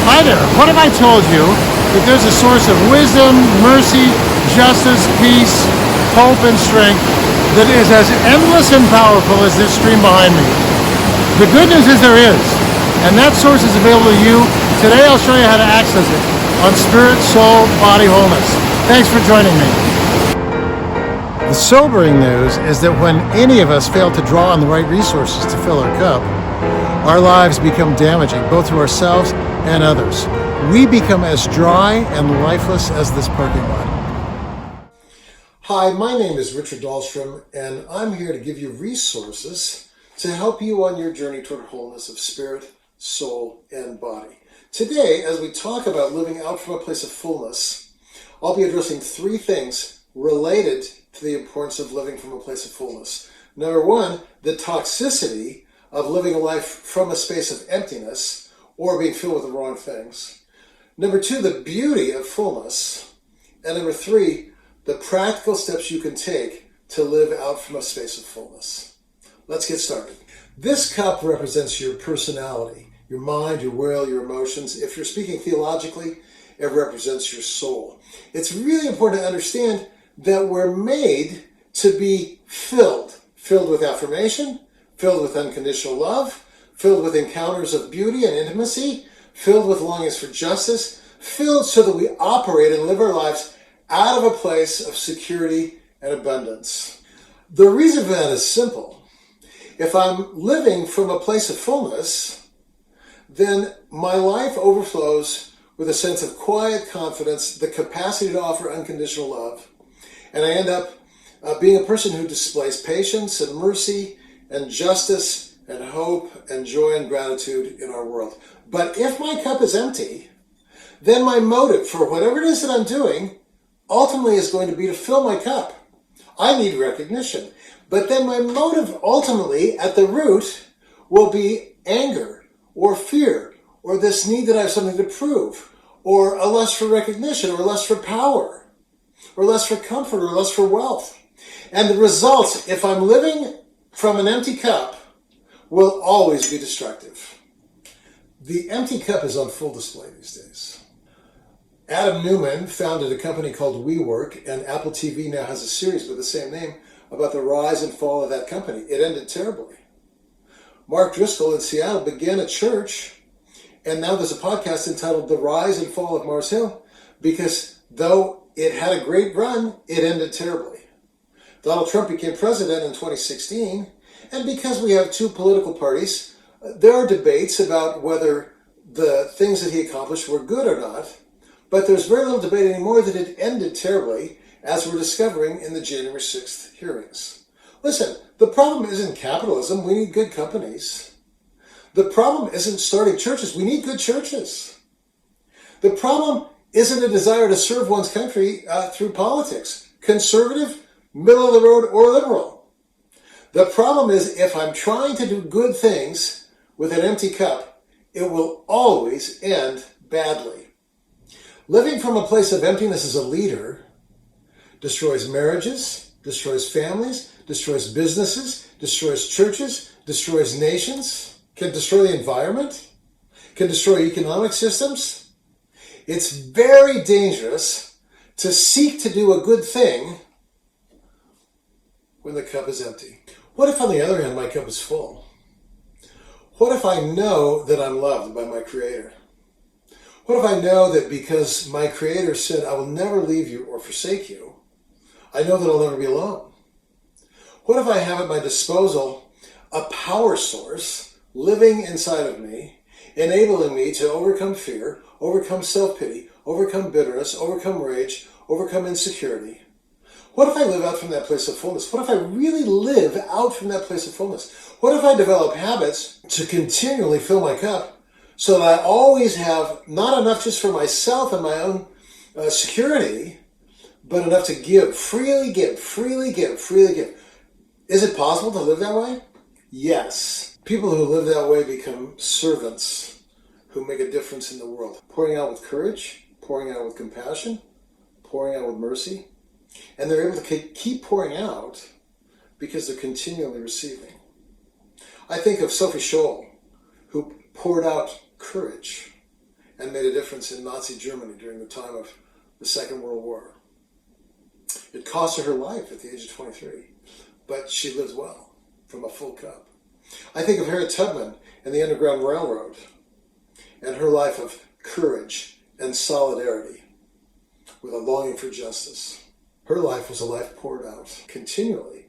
Hi there. What if I told you that there's a source of wisdom, mercy, justice, peace, hope, and strength that is as endless and powerful as this stream behind me? The good news is there is, and that source is available to you. Today I'll show you how to access it on Spirit, Soul, Body Wholeness. Thanks for joining me. The sobering news is that when any of us fail to draw on the right resources to fill our cup, our lives become damaging, both to ourselves and others. We become as dry and lifeless as this parking lot. Hi, my name is Richard Dahlstrom, and I'm here to give you resources to help you on your journey toward wholeness of spirit, soul, and body. Today, as we talk about living out from a place of fullness, I'll be addressing three things related to the importance of living from a place of fullness. Number one, the toxicity of living a life from a space of emptiness or being filled with the wrong things. Number two, the beauty of fullness. And number three, the practical steps you can take to live out from a space of fullness. Let's get started. This cup represents your personality, your mind, your will, your emotions. If you're speaking theologically, it represents your soul. It's really important to understand that we're made to be filled with affirmation, filled with unconditional love, filled with encounters of beauty and intimacy, filled with longings for justice, filled so that we operate and live our lives out of a place of security and abundance. The reason for that is simple. If I'm living from a place of fullness, then my life overflows with a sense of quiet confidence, the capacity to offer unconditional love, and I end up being a person who displays patience and mercy and justice and hope and joy and gratitude in our world. But if my cup is empty, then my motive for whatever it is that I'm doing ultimately is going to be to fill my cup. I need recognition. But then my motive ultimately at the root will be anger or fear or this need that I have something to prove or a lust for recognition or lust for power or lust for comfort or lust for wealth. And the results, if I'm living from an empty cup, will always be destructive. The empty cup is on full display these days. Adam Newman founded a company called WeWork, and Apple TV now has a series with the same name about the rise and fall of that company. It ended terribly. Mark Driscoll in Seattle began a church, and now there's a podcast entitled The Rise and Fall of Mars Hill, because though it had a great run, it ended terribly. Donald Trump became president in 2016, and because we have two political parties, there are debates about whether the things that he accomplished were good or not, but there's very little debate anymore that it ended terribly, as we're discovering in the January 6th hearings. Listen, the problem isn't capitalism. We need good companies. The problem isn't starting churches. We need good churches. The problem isn't a desire to serve one's country through politics, conservative, middle of the road, or liberal. The problem is if I'm trying to do good things with an empty cup, it will always end badly. Living from a place of emptiness as a leader destroys marriages, destroys families, destroys businesses, destroys churches, destroys nations, can destroy the environment, can destroy economic systems. It's very dangerous to seek to do a good thing when the cup is empty. What if, on the other hand, my cup is full? What if I know that I'm loved by my Creator? What if I know that because my Creator said, I will never leave you or forsake you, I know that I'll never be alone? What if I have at my disposal a power source living inside of me, enabling me to overcome fear, overcome self-pity, overcome bitterness, overcome rage, overcome insecurity? What if I live out from that place of fullness? What if I really live out from that place of fullness? What if I develop habits to continually fill my cup so that I always have not enough just for myself and my own security, but enough to give, freely give, freely give, freely give? Is it possible to live that way? Yes. People who live that way become servants who make a difference in the world, pouring out with courage, pouring out with compassion, pouring out with mercy. And they're able to keep pouring out because they're continually receiving. I think of Sophie Scholl, who poured out courage and made a difference in Nazi Germany during the time of the Second World War. It cost her life at the age of 23, but she lived well from a full cup. I think of Harriet Tubman and the Underground Railroad and her life of courage and solidarity with a longing for justice. Her life was a life poured out continually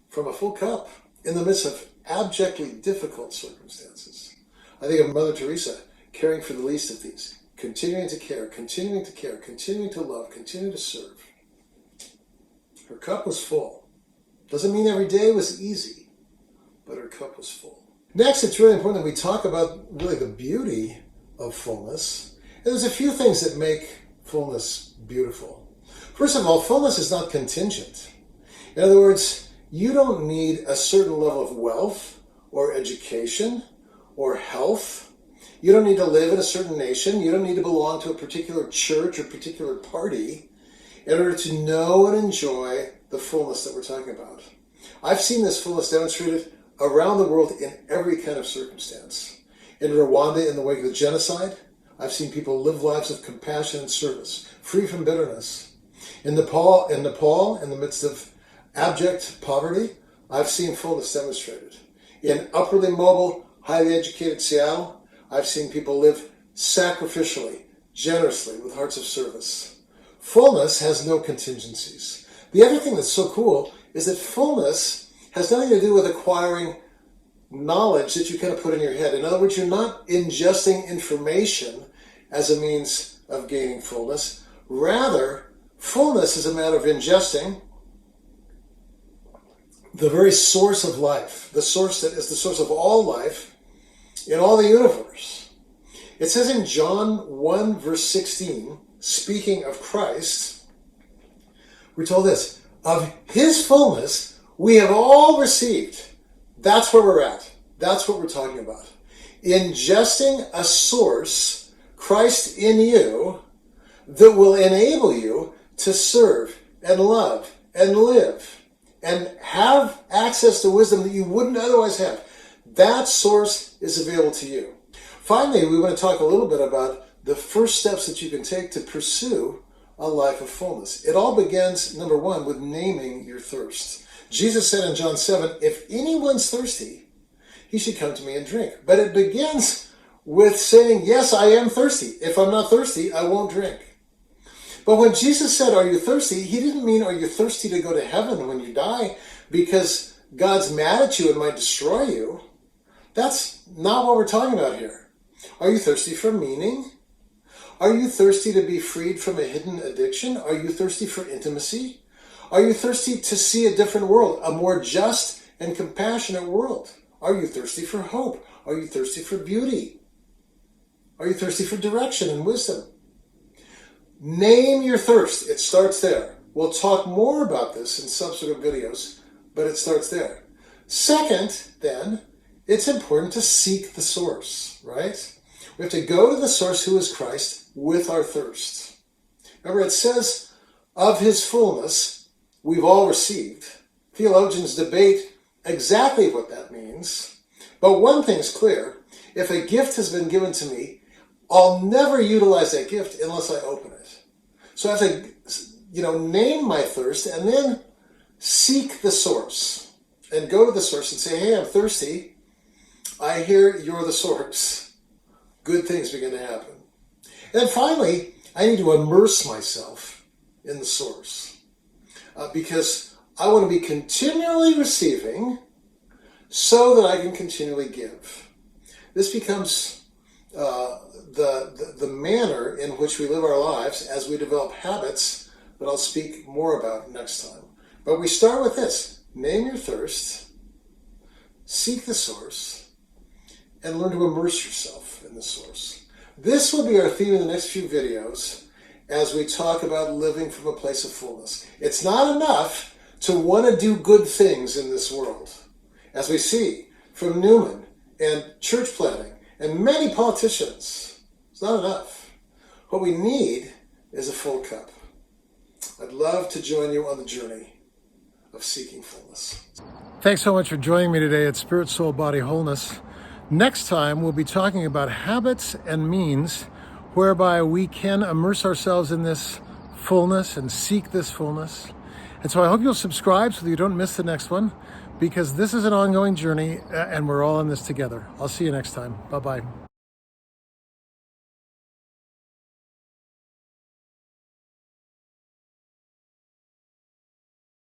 from a full cup in the midst of abjectly difficult circumstances. I think of Mother Teresa caring for the least of these, continuing to care, continuing to love, continuing to serve. Her cup was full. Doesn't mean every day was easy, but her cup was full. Next, it's really important that we talk about really the beauty of fullness. And there's a few things that make fullness beautiful. First of all, fullness is not contingent. In other words, you don't need a certain level of wealth or education or health. You don't need to live in a certain nation. You don't need to belong to a particular church or particular party in order to know and enjoy the fullness that we're talking about. I've seen this fullness demonstrated around the world in every kind of circumstance. In Rwanda, in the wake of the genocide, I've seen people live lives of compassion and service, free from bitterness. In Nepal, in the midst of abject poverty, I've seen fullness demonstrated. In upwardly mobile, highly educated Seattle, I've seen people live sacrificially, generously, with hearts of service. Fullness has no contingencies. The other thing that's so cool is that fullness has nothing to do with acquiring knowledge that you kind of put in your head. In other words, you're not ingesting information as a means of gaining fullness. Rather, fullness is a matter of ingesting the very source of life, the source that is the source of all life in all the universe. It says in John 1, verse 16, speaking of Christ, we're told this, of his fullness we have all received. That's where we're at. That's what we're talking about. Ingesting a source, Christ in you, that will enable you to serve and love and live and have access to wisdom that you wouldn't otherwise have. That source is available to you. Finally, we want to talk a little bit about the first steps that you can take to pursue a life of fullness. It all begins, number one, with naming your thirst. Jesus said in John 7, if anyone's thirsty, he should come to me and drink. But it begins with saying, yes, I am thirsty. If I'm not thirsty, I won't drink. But when Jesus said, are you thirsty? He didn't mean, are you thirsty to go to heaven when you die because God's mad at you and might destroy you. That's not what we're talking about here. Are you thirsty for meaning? Are you thirsty to be freed from a hidden addiction? Are you thirsty for intimacy? Are you thirsty to see a different world, a more just and compassionate world? Are you thirsty for hope? Are you thirsty for beauty? Are you thirsty for direction and wisdom? Name your thirst. It starts there. We'll talk more about this in subsequent videos, but it starts there. Second, then, it's important to seek the source, right? We have to go to the source who is Christ with our thirst. Remember, it says, of his fullness, we've all received. Theologians debate exactly what that means. But one thing's clear. If a gift has been given to me, I'll never utilize that gift unless I open it. So I have to, name my thirst and then seek the source and go to the source and say, hey, I'm thirsty. I hear you're the source. Good things begin to happen. And then finally, I need to immerse myself in the source because I want to be continually receiving so that I can continually give. This becomes the manner in which we live our lives as we develop habits that I'll speak more about next time. But we start with this. Name your thirst, seek the source, and learn to immerse yourself in the source. This will be our theme in the next few videos as we talk about living from a place of fullness. It's not enough to want to do good things in this world. As we see from Newman and church planting and many politicians, it's not enough. What we need is a full cup. I'd love to join you on the journey of seeking fullness. Thanks so much for joining me today at Spirit, Soul, Body, Wholeness. Next time, we'll be talking about habits and means whereby we can immerse ourselves in this fullness and seek this fullness. And so I hope you'll subscribe so that you don't miss the next one, because this is an ongoing journey and we're all in this together. I'll see you next time. Bye-bye.